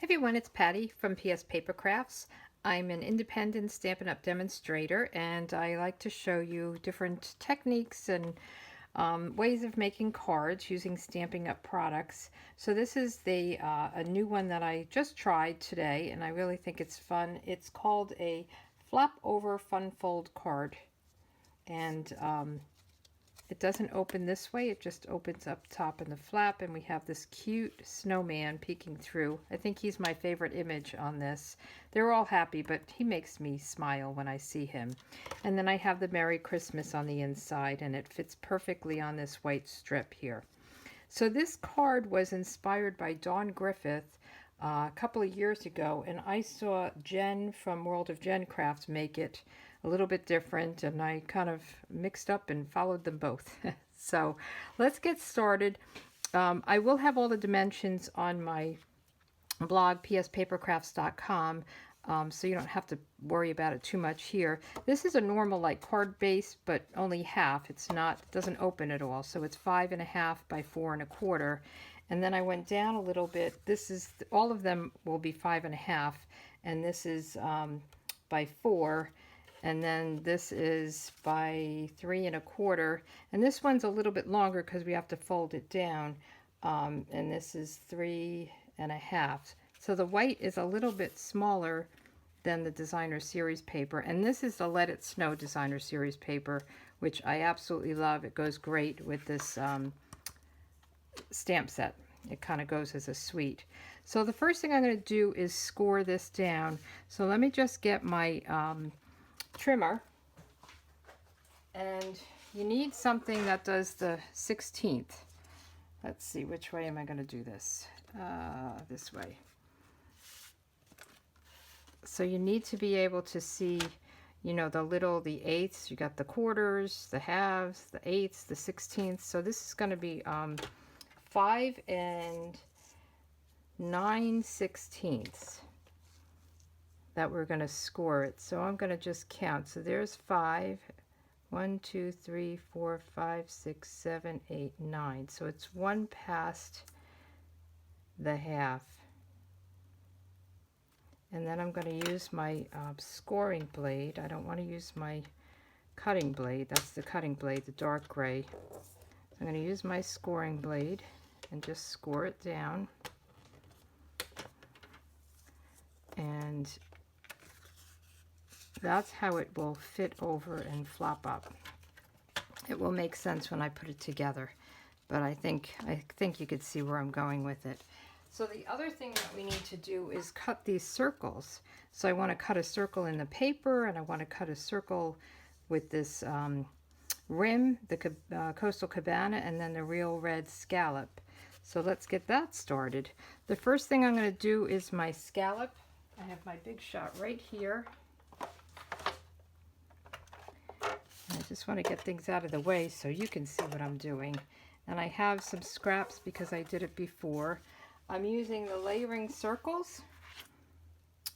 Everyone, it's Patty from PS Paper Crafts. I'm an independent Stampin' Up! Demonstrator, and I like to show you different techniques and ways of making cards using Stampin' Up! Products. So this is a new one that I just tried today, and I really think it's fun. It's called a Flop Over Fun Fold card, and it doesn't open this way, it just opens up top in the flap, and we have this cute snowman peeking through. I think he's my favorite image on this. They're all happy, but he makes me smile when I see him. And then I have the Merry Christmas on the inside, and it fits perfectly on this white strip here. So this card was inspired by Dawn Griffith a couple of years ago, and I saw Jen from World of Jen Crafts make it a little bit different, and I kind of mixed up and followed them both. So let's get started. I will have all the dimensions on my blog, pspapercrafts.com, so you don't have to worry about it too much here. This is a normal like card base, but only half. It doesn't open at all, so it's 5.5 by 4.25. And then I went down a little bit. All of them will be 5.5, and this is by 4. And then this is by 3.25, and this one's a little bit longer because we have to fold it down. And this is 3.5. So the white is a little bit smaller than the Designer Series paper, and this is the Let It Snow Designer Series paper, which I absolutely love. It goes great with this stamp set. It kind of goes as a suite. So the first thing I'm going to do is score this down. So let me just get my trimmer, and you need something that does the 16th. Let's see, which way am I going to do this? This way. So you need to be able to see, you know, the eighths. You got the quarters, the halves, the eighths, the 16ths. So this is going to be 5 9/16 that we're going to score it. So I'm going to just count. So there's 5, 1, 2, 3, 4, 5, 6, 7, 8, 9. So it's one past the half. And then I'm going to use my scoring blade. I don't want to use my cutting blade. That's the cutting blade, the dark gray. So I'm going to use my scoring blade and just score it down. And that's how it will fit over and flop up. It will make sense when I put it together, but I think you could see where I'm going with it. So the other thing that we need to do is cut these circles. So I want to cut a circle in the paper, and I want to cut a circle with this rim, the Coastal Cabana, and then the real red scallop. So let's get that started. The first thing I'm going to do is my scallop. I have my big shot right here. I just want to get things out of the way so you can see what I'm doing. And I have some scraps because I did it before. I'm using the layering circles.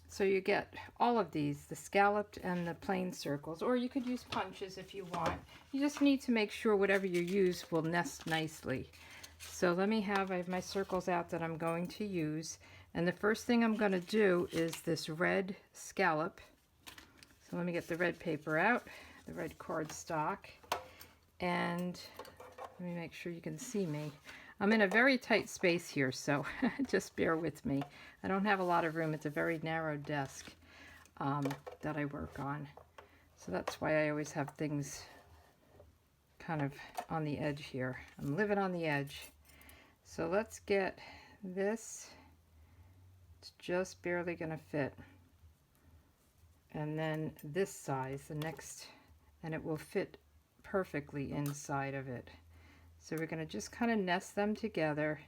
So you get all of these, the scalloped and the plain circles, or you could use punches if you want. You just need to make sure whatever you use will nest nicely. So I have my circles out that I'm going to use. And the first thing I'm going to do is this red scallop. So let me get the red paper out, the red cardstock, and let me make sure you can see me. I'm in a very tight space here, so just bear with me. I don't have a lot of room. It's a very narrow desk that I work on. So that's why I always have things kind of on the edge here. I'm living on the edge. So let's get this. It's just barely going to fit. And then this size, the next, and it will fit perfectly inside of it. So we're going to just kind of nest them together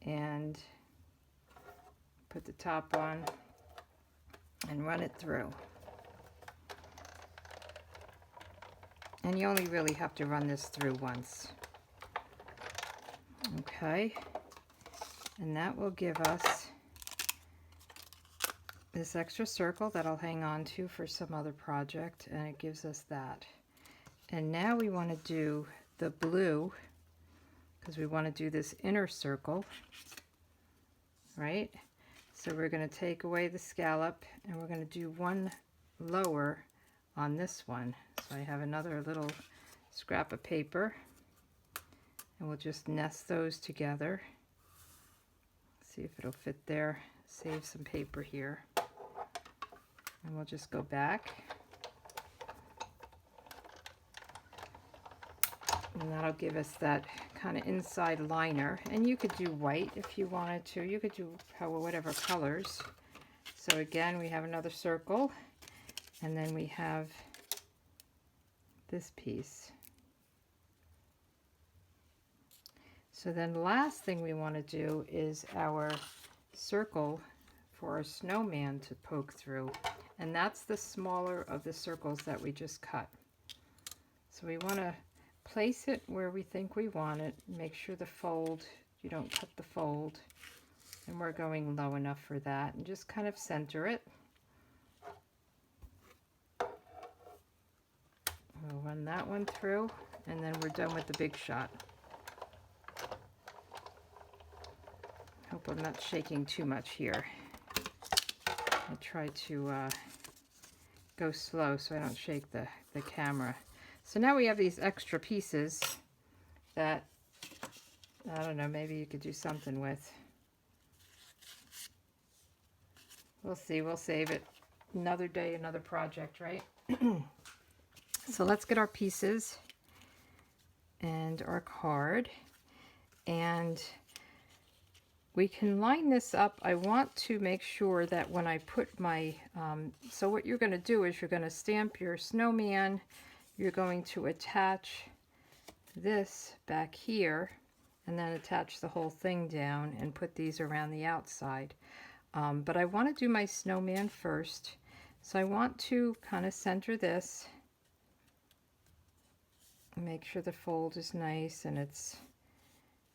and put the top on and run it through. And you only really have to run this through once. Okay, and that will give us this extra circle that I'll hang on to for some other project, and it gives us that. And now we want to do the blue, because we want to do this inner circle, right? So we're going to take away the scallop and we're going to do one lower on this one. So I have another little scrap of paper and we'll just nest those together. See if it'll fit there. Save some paper here. And we'll just go back. And that'll give us that kind of inside liner. And you could do white if you wanted to. You could do whatever colors. So again, we have another circle. And then we have this piece. So then the last thing we want to do is our circle for our snowman to poke through. And that's the smaller of the circles that we just cut. So we want to place it where we think we want it. Make sure the fold, you don't cut the fold. And we're going low enough for that. And just kind of center it. We'll run that one through. And then we're done with the big shot. Hope I'm not shaking too much here. I try to go slow so I don't shake the camera. So now we have these extra pieces that, I don't know, maybe you could do something with. We'll see, we'll save it. Another day, another project, right? So let's get our pieces and our card. And we can line this up. I want to make sure that when I put my, so what you're going to do is you're going to stamp your snowman. You're going to attach this back here and then attach the whole thing down and put these around the outside. But I want to do my snowman first. So I want to kind of center this. Make sure the fold is nice and it's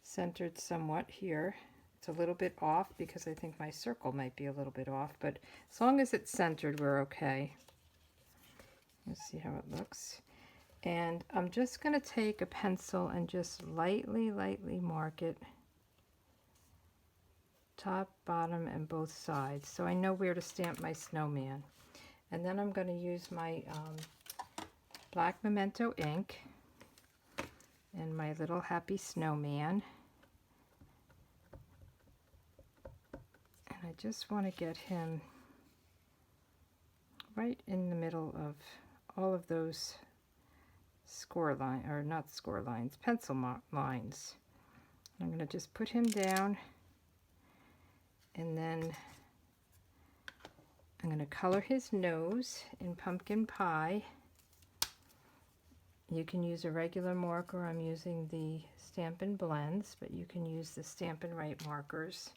centered somewhat here. It's a little bit off because I think my circle might be a little bit off, but as long as it's centered, we're okay. Let's see how it looks. And I'm just going to take a pencil and just lightly mark it. Top, bottom, and both sides. So I know where to stamp my snowman. And then I'm going to use my black Memento ink and my little happy snowman. And I just want to get him right in the middle of all of those score line, or not score lines, pencil lines. I'm going to just put him down, and then I'm going to color his nose in pumpkin pie. You can use a regular marker. I'm using the Stampin' Blends, but you can use the Stampin' Right markers.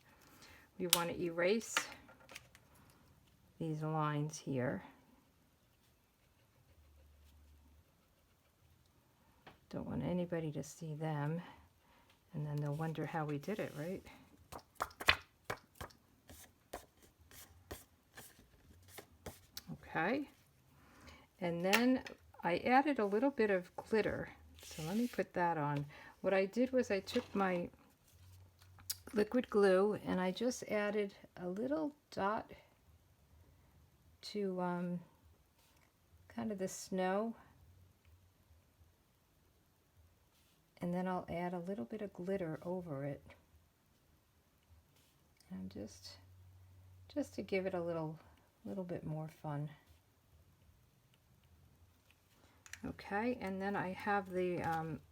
We want to erase these lines here. Don't want anybody to see them, and then they'll wonder how we did it, right? Okay, and then I added a little bit of glitter, so let me put that on. What I did was I took my liquid glue and I just added a little dot to kind of the snow. And then I'll add a little bit of glitter over it. And just to give it a little bit more fun. Okay, and then I have the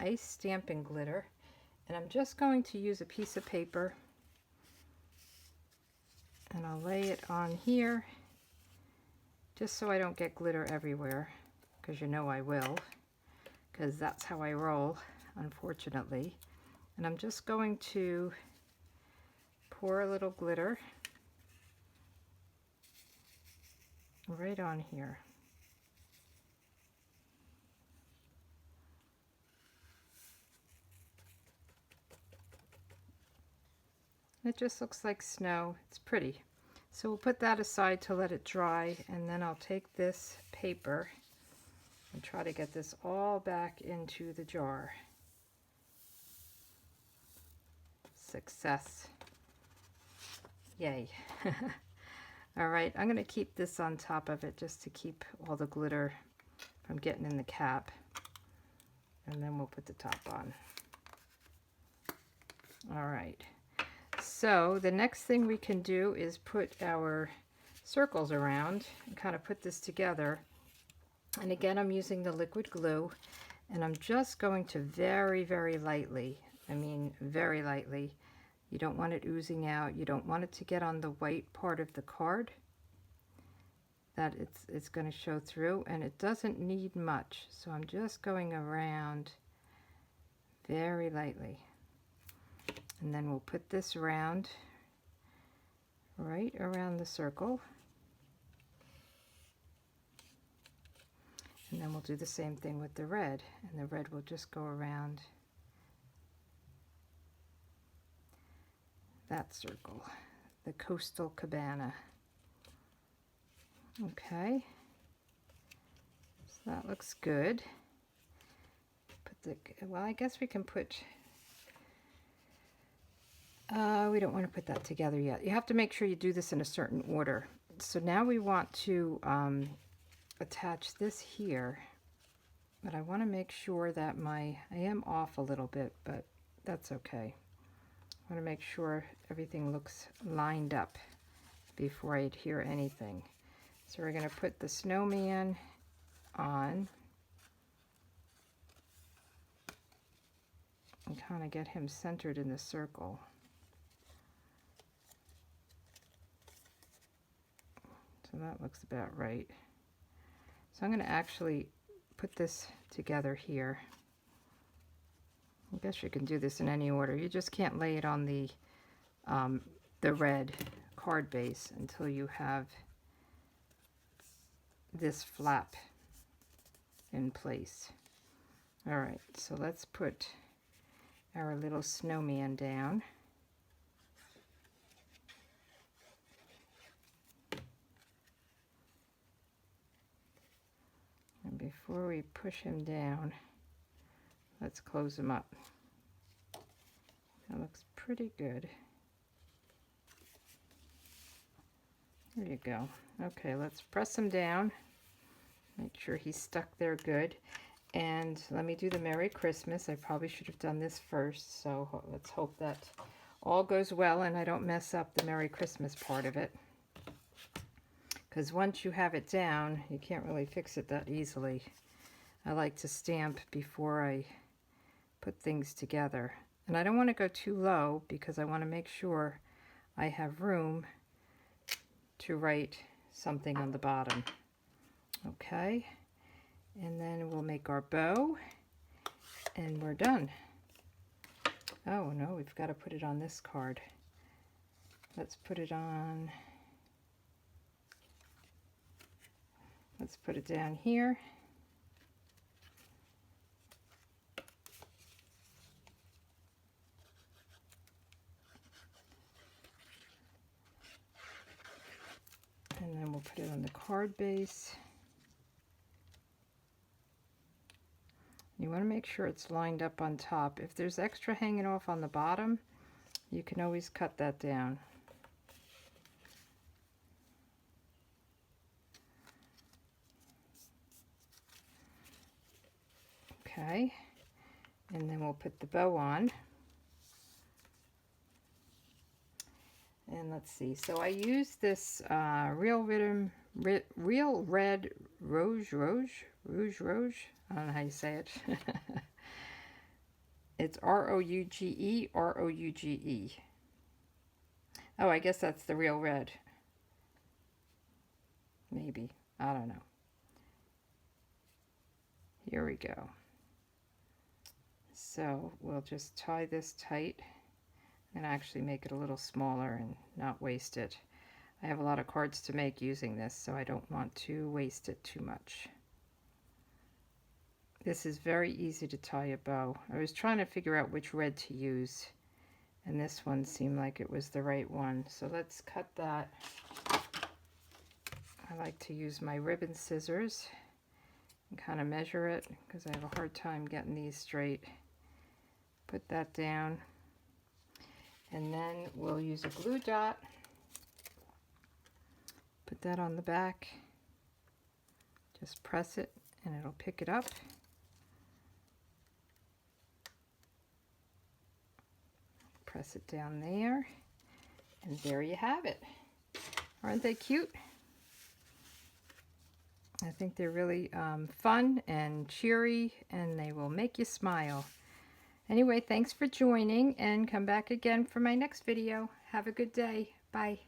ice stamping glitter. And I'm just going to use a piece of paper. And I'll lay it on here. Just so I don't get glitter everywhere. Because you know I will. Because that's how I roll, unfortunately. And I'm just going to pour a little glitter right on here. It just looks like snow. It's pretty. So we'll put that aside to let it dry, and then I'll take this paper and try to get this all back into the jar. Success. Yay. All right, I'm going to keep this on top of it just to keep all the glitter from getting in the cap. And then we'll put the top on. All right. So the next thing we can do is put our circles around and kind of put this together. And again, I'm using the liquid glue, and I'm just going to very, very lightly, I mean very lightly. You don't want it oozing out. You don't want it to get on the white part of the card. That it's going to show through, and it doesn't need much. So I'm just going around very lightly. And then we'll put this around, right around the circle. And then we'll do the same thing with the red, and the red will just go around that circle, the coastal cabana. Okay, so that looks good. Well, I guess we can put, we don't want to put that together yet. You have to make sure you do this in a certain order. So now we want to attach this here, but I want to make sure that I am off a little bit, but that's okay. I want to make sure everything looks lined up before I adhere anything. So we're going to put the snowman on and kind of get him centered in the circle. So that looks about right. So I'm going to actually put this together here. I guess you can do this in any order. You just can't lay it on the red card base until you have this flap in place. All right, so let's put our little snowman down. And before we push him down, let's close him up. That looks pretty good. There you go. Okay, let's press him down. Make sure he's stuck there good. And let me do the Merry Christmas. I probably should have done this first, so let's hope that all goes well and I don't mess up the Merry Christmas part of it. Because once you have it down, you can't really fix it that easily. I like to stamp before I put things together. And I don't want to go too low because I want to make sure I have room to write something on the bottom. Okay, and then we'll make our bow and we're done. Oh no, we've got to put it on this card. Let's put it on, let's put it down here. And then we'll put it on the card base. You want to make sure it's lined up on top. If there's extra hanging off on the bottom, you can always cut that down. Okay, and then we'll put the bow on. And let's see, so I use this Real Red Rouge, I don't know how you say it. It's R-O-U-G-E, R-O-U-G-E. Oh, I guess that's the Real Red. Maybe, I don't know. Here we go. So we'll just tie this tight and actually make it a little smaller and not waste it. I have a lot of cards to make using this, so I don't want to waste it too much. This is very easy to tie a bow. I was trying to figure out which red to use, and this one seemed like it was the right one. So let's cut that. I like to use my ribbon scissors and kind of measure it because I have a hard time getting these straight. Put that down. And then we'll use a glue dot put that on the back. Just press it and it'll pick it up. Press it down there, and there you have it. Aren't they cute? I think they're really fun and cheery, and they will make you smile. Anyway, thanks for joining, and come back again for my next video. Have a good day. Bye.